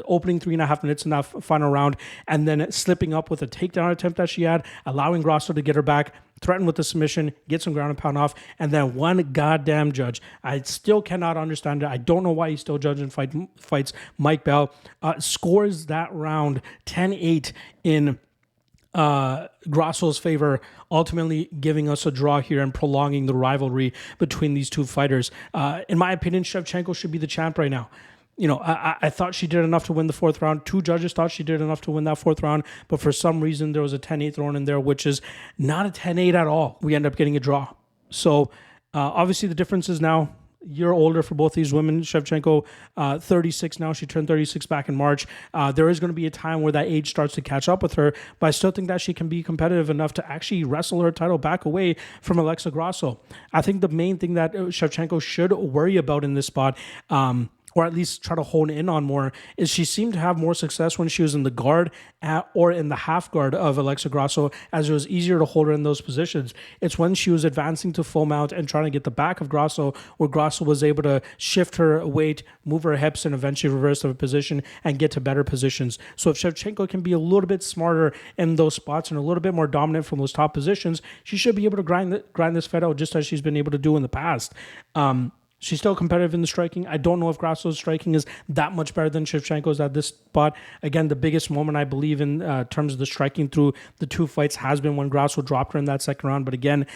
opening 3.5 minutes in that final round, and then slipping up with a takedown attempt that she had, allowing Grasso to get her back, threaten with the submission, get some ground and pound off, and then one goddamn judge. I still cannot understand it. I don't know why he's still judging fights. Mike Bell scores that round 10-8 in Grasso's favor, ultimately giving us a draw here and prolonging the rivalry between these two fighters. In my opinion, Shevchenko should be the champ right now. I thought she did enough to win the 4th round. 2 judges thought she did enough to win that 4th round, but for some reason there was a 10-8 thrown in there, which is not a 10-8 at all. We end up getting a draw. So obviously the difference is now year older for both these women. Shevchenko, 36 now. She turned 36 back in March. There is going to be a time where that age starts to catch up with her, but I still think that she can be competitive enough to actually wrestle her title back away from Alexa Grasso. I think the main thing that Shevchenko should worry about in this spot, or at least try to hone in on more, is she seemed to have more success when she was in the guard or in the half guard of Alexa Grasso, as it was easier to hold her in those positions. It's when she was advancing to full mount and trying to get the back of Grasso, where Grasso was able to shift her weight, move her hips, and eventually reverse the position and get to better positions. So if Shevchenko can be a little bit smarter in those spots and a little bit more dominant from those top positions, she should be able to grind this fight out just as she's been able to do in the past. She's still competitive in the striking. I don't know if Grasso's striking is that much better than Shevchenko's at this spot. Again, the biggest moment I believe in terms of the striking through the 2 fights has been when Grasso dropped her in that second round. But again,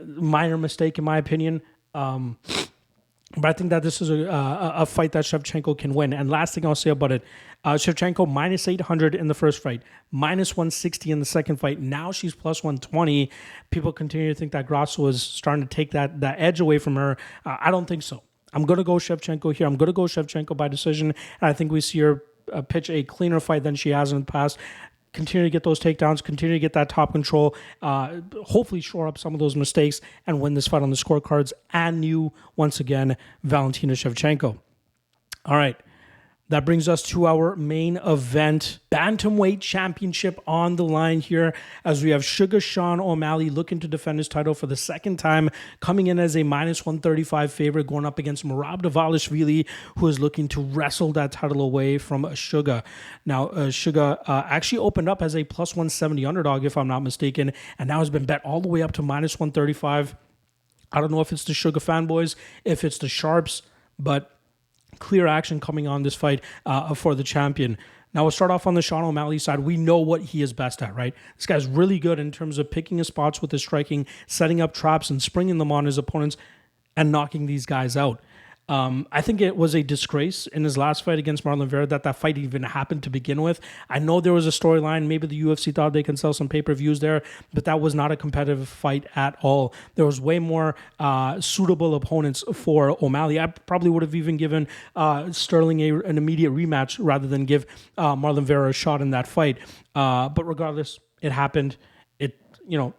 minor mistake in my opinion. But I think that this is a fight that Shevchenko can win. And last thing I'll say about it, Shevchenko minus 800 in the first fight, minus 160 in the second fight. Now she's plus 120. People continue to think that Grasso is starting to take that edge away from her. I don't think so. I'm going to go Shevchenko here. I'm going to go Shevchenko by decision. And I think we see her pitch a cleaner fight than she has in the past. continue to get those takedowns, continue to get that top control, hopefully shore up some of those mistakes and win this fight on the scorecards. And you, once again, Valentina Shevchenko. All right. That brings us to our main event, Bantamweight Championship on the line here, as we have Sugar Sean O'Malley looking to defend his title for the second time, coming in as a -135 favorite, going up against Merab Dvalishvili, who is looking to wrestle that title away from Sugar. Now, Sugar actually opened up as a +170 underdog, if I'm not mistaken, and now has been bet all the way up to -135. I don't know if it's the Sugar fanboys, if it's the Sharps, but clear action coming on this fight for the champion. Now, we'll start off on the Sean O'Malley side. We know what he is best at, right? This guy's really good in terms of picking his spots with his striking, setting up traps and springing them on his opponents and knocking these guys out. I think it was a disgrace in his last fight against Marlon Vera that fight even happened to begin with. I know there was a storyline. Maybe the UFC thought they can sell some pay-per-views there, but that was not a competitive fight at all. There was way more suitable opponents for O'Malley. I probably would have even given Sterling an immediate rematch rather than give Marlon Vera a shot in that fight. But regardless, it happened.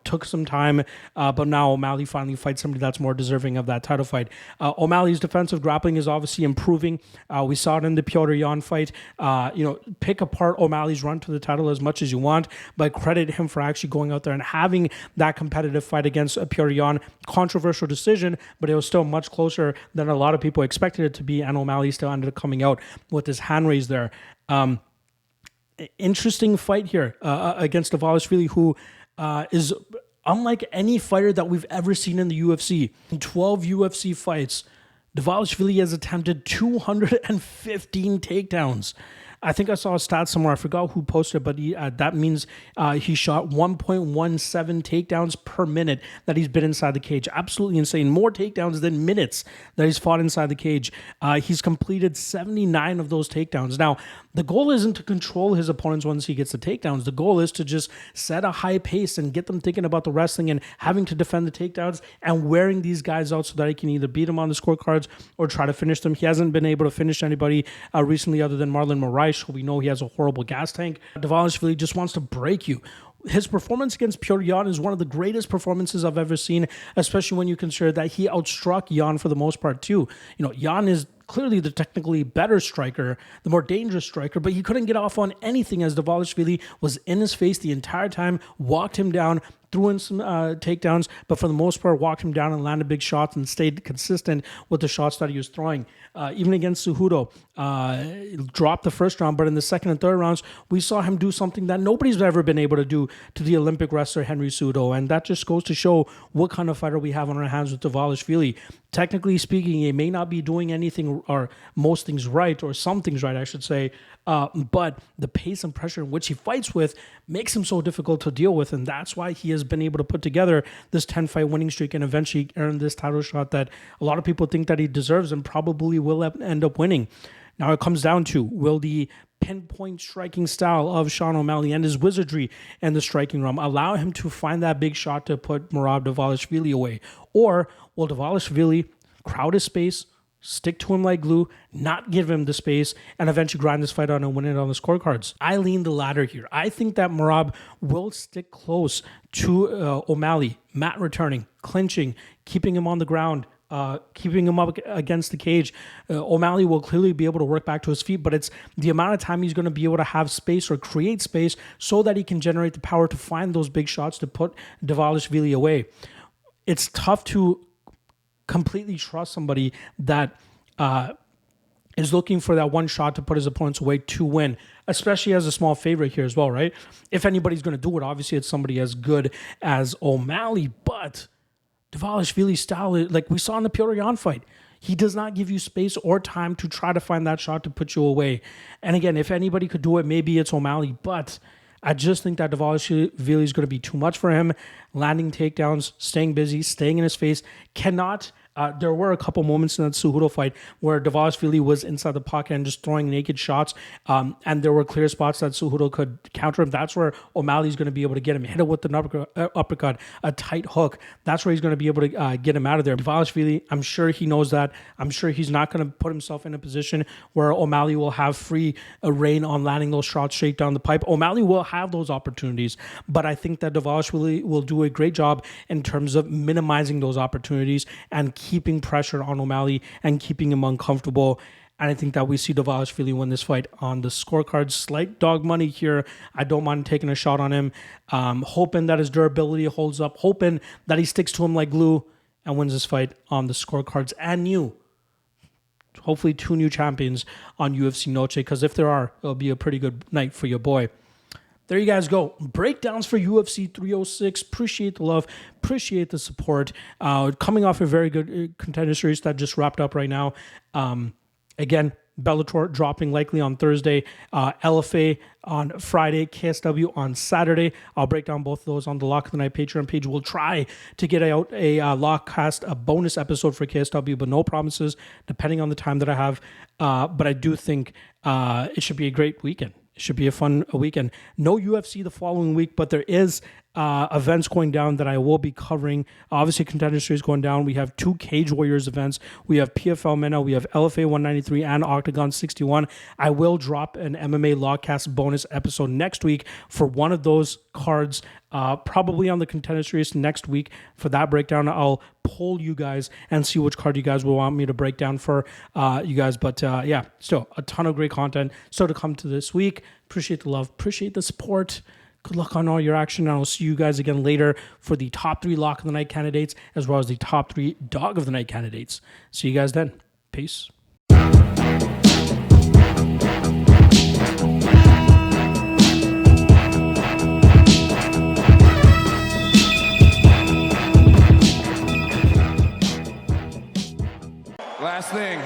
Took some time, but now O'Malley finally fights somebody that's more deserving of that title fight. O'Malley's defensive grappling is obviously improving. We saw it in the Petr Yan fight. Pick apart O'Malley's run to the title as much as you want, but credit him for actually going out there and having that competitive fight against Petr Yan. Controversial decision, but it was still much closer than a lot of people expected it to be, and O'Malley still ended up coming out with his hand raised there. Interesting fight here against Dvalishvili, who is unlike any fighter that we've ever seen in the UFC. In 12 UFC fights, Dvalishvili has attempted 215 takedowns. I think I saw a stat somewhere. I forgot who posted it, but that means he shot 1.17 takedowns per minute that he's been inside the cage. Absolutely insane. More takedowns than minutes that he's fought inside the cage. He's completed 79 of those takedowns. Now, the goal isn't to control his opponents once he gets the takedowns. The goal is to just set a high pace and get them thinking about the wrestling and having to defend the takedowns and wearing these guys out so that he can either beat them on the scorecards or try to finish them. He hasn't been able to finish anybody recently other than Marlon Moraes, who we know he has a horrible gas tank. Dvalishvili just wants to break you. His performance against Petr Yan is one of the greatest performances I've ever seen, especially when you consider that he outstruck Yan for the most part too. Yan is clearly the technically better striker, the more dangerous striker, but he couldn't get off on anything as Dvalishvili was in his face the entire time, walked him down, threw in some takedowns, but for the most part walked him down and landed big shots and stayed consistent with the shots that he was throwing. Even against Cejudo, dropped the first round, but in the second and third rounds, we saw him do something that nobody's ever been able to do to the Olympic wrestler Henry Cejudo, and that just goes to show what kind of fighter we have on our hands with Dvalishvili. Technically speaking, he may not be doing anything or most things right, or some things right, I should say, but the pace and pressure in which he fights with makes him so difficult to deal with, and that's why he has been able to put together this 10-fight winning streak and eventually earn this title shot that a lot of people think that he deserves and probably will end up winning. Now it comes down to, will the pinpoint striking style of Sean O'Malley and his wizardry in the striking realm allow him to find that big shot to put Merab Dvalishvili away? Or will Dvalishvili crowd his space, stick to him like glue, not give him the space, and eventually grind this fight out and win it on the scorecards? I lean the latter here. I think that Merab will stick close to O'Malley, mat returning, clinching, keeping him on the ground, keeping him up against the cage. O'Malley will clearly be able to work back to his feet, but it's the amount of time he's going to be able to have space or create space so that he can generate the power to find those big shots to put Dvalishvili away. It's tough to completely trust somebody that is looking for that one shot to put his opponents away to win, especially as a small favorite here as well, right? If anybody's going to do it, obviously it's somebody as good as O'Malley, but Dvalishvili's style, like we saw in the Petr Yan fight, he does not give you space or time to try to find that shot to put you away. And again, if anybody could do it, maybe it's O'Malley, but I just think that Dvalishvili is going to be too much for him. Landing takedowns, staying busy, staying in his face, cannot there were a couple moments in that Cejudo fight where Dvalishvili was inside the pocket and just throwing naked shots, and there were clear spots that Cejudo could counter him. That's where O'Malley's going to be able to get him, hit him with an uppercut, a tight hook. That's where he's going to be able to get him out of there. Dvalishvili, I'm sure he knows that. I'm sure he's not going to put himself in a position where O'Malley will have free reign on landing those shots straight down the pipe. O'Malley will have those opportunities, but I think that Dvalishvili will do a great job in terms of minimizing those opportunities and keeping pressure on O'Malley and keeping him uncomfortable. And I think that we see Dvalishvili win this fight on the scorecard. Slight dog money here. I don't mind taking a shot on him. Hoping that his durability holds up. Hoping that he sticks to him like glue and wins this fight on the scorecards. And hopefully 2 new champions on UFC Noche, because if there are, it'll be a pretty good night for your boy. There you guys go. Breakdowns for UFC 306. Appreciate the love. Appreciate the support. Coming off a very good contender series that just wrapped up right now. Again, Bellator dropping likely on Thursday, LFA on Friday, KSW on Saturday. I'll break down both of those on the Lock of the Night Patreon page. We'll try to get out a Lockcast, a bonus episode for KSW, but no promises depending on the time that I have. But I do think it should be a great weekend. It should be a fun weekend. No UFC the following week, but there is events going down that I will be covering. Obviously, Contender Series going down. We have 2 Cage Warriors events. We have PFL MENA. We have LFA 193 and OKTAGON 61. I will drop an MMA Lawcast bonus episode next week for one of those cards, probably on the Contender Series next week. For that breakdown, I'll poll you guys and see which card you guys will want me to break down for you guys. But yeah, still a ton of great content still to come to this week. Appreciate the love. Appreciate the support. Good luck on all your action, and I'll see you guys again later for the top 3 Lock of the Night candidates, as well as the top 3 Dog of the Night candidates. See you guys then. Peace. Last thing.